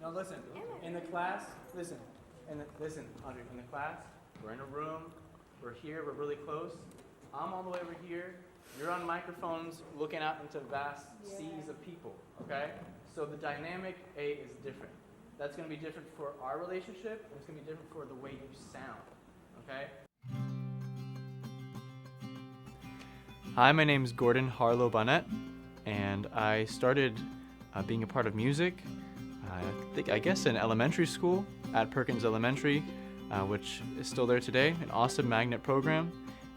Now listen, in the class, listen, Audrey, in the class, we're in a room, we're here, we're really close. I'm all the way over here. You're on microphones looking out into vast seas of people, okay? So the dynamic, is different. That's going to be different for our relationship, and it's going to be different for the way you sound, okay? Hi, my name's Gordon Harlow Bonnet, and I started being a part of music, I guess in elementary school at Perkins Elementary, which is still there today, an awesome magnet program,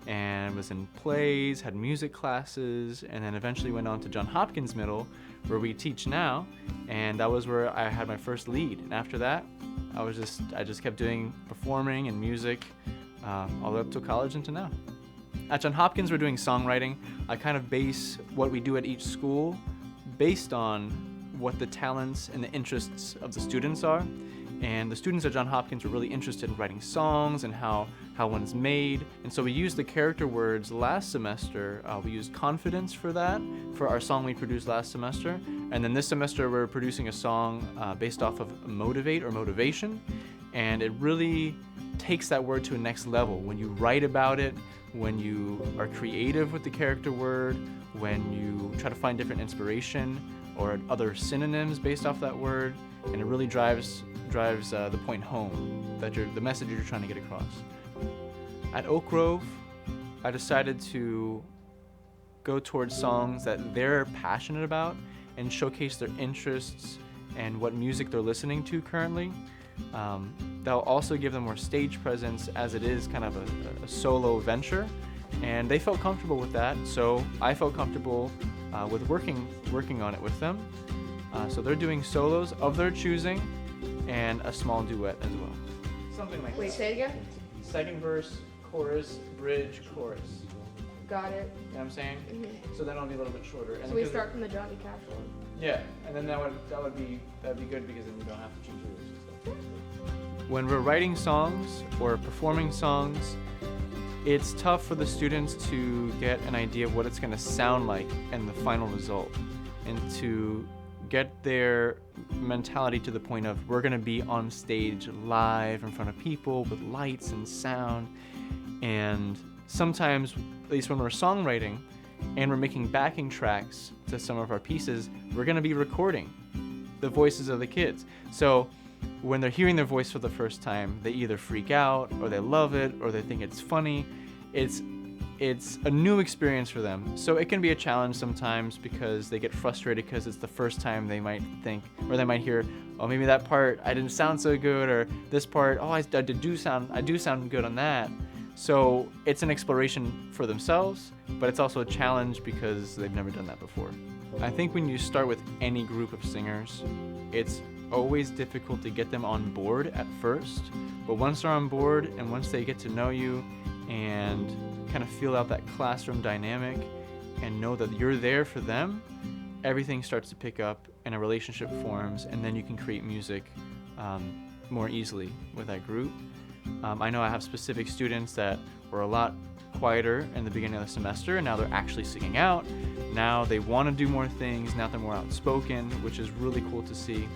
and was in plays, had music classes, and then eventually went on to Johns Hopkins Middle, where we teach now, and that was where I had my first lead. And after that, I just kept doing performing and music all the way up to college and to now. At Johns Hopkins, we're doing songwriting. I kind of base what we do at each school based on what the talents and the interests of the students are. And the students at Johns Hopkins were really interested in writing songs and how one's made. And so we used the character words last semester. We used confidence for that, for our song we produced last semester. And then this semester we're producing a song based off of motivate or motivation. And it really takes that word to a next level. When you write about it, when you are creative with the character word, when you try to find different inspiration or other synonyms based off that word, and it really drives the point home, that the message you're trying to get across. At Oak Grove, I decided to go towards songs that they're passionate about and showcase their interests and what music they're listening to currently. That'll also give them more stage presence, as it is kind of a solo venture, and they felt comfortable with that, so I felt comfortable with working on it with them. So they're doing solos of their choosing and a small duet as well. Something like that. Wait, say it again? Second verse, chorus, bridge, chorus. Got it. You know what I'm saying? Mm-hmm. So then it'll be a little bit shorter. And So we start from the Johnny Cash one. Yeah, and then that'd be good, because then you don't have to change lyrics and stuff. When we're writing songs or performing songs, it's tough for the students to get an idea of what it's going to sound like in the final result, and to get their mentality to the point of we're going to be on stage live in front of people with lights and sound. And sometimes, at least when we're songwriting and we're making backing tracks to some of our pieces, we're going to be recording the voices of the kids. So when they're hearing their voice for the first time, they either freak out, or they love it, or they think it's funny. It's a new experience for them. So it can be a challenge sometimes, because they get frustrated because it's the first time they might think, or they might hear, oh, maybe that part I didn't sound so good, or this part, oh, I do sound good on that. So it's an exploration for themselves, but it's also a challenge because they've never done that before. I think when you start with any group of singers, it's always difficult to get them on board at first, but once they're on board and once they get to know you and kind of feel out that classroom dynamic and know that you're there for them, everything starts to pick up and a relationship forms, and then you can create music more easily with that group. I know I have specific students that were a lot quieter in the beginning of the semester, and now they're actually singing out. Now they want to do more things, now they're more outspoken, which is really cool to see.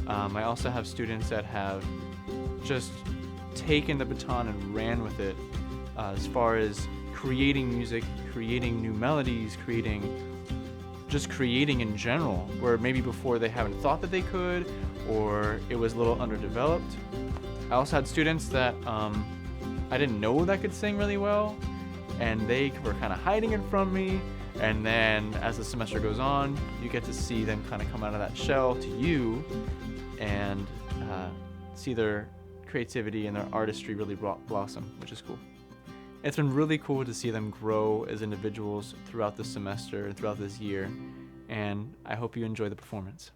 I also have students that have just taken the baton and ran with it, as far as creating music, creating new melodies, creating in general, where maybe before they haven't thought that they could, or it was a little underdeveloped. I also had students that I didn't know that could sing really well, and they were kind of hiding it from me. And then as the semester goes on, you get to see them kind of come out of that shell to you and see their creativity and their artistry really blossom, which is cool. It's been really cool to see them grow as individuals throughout the semester and throughout this year, and I hope you enjoy the performance.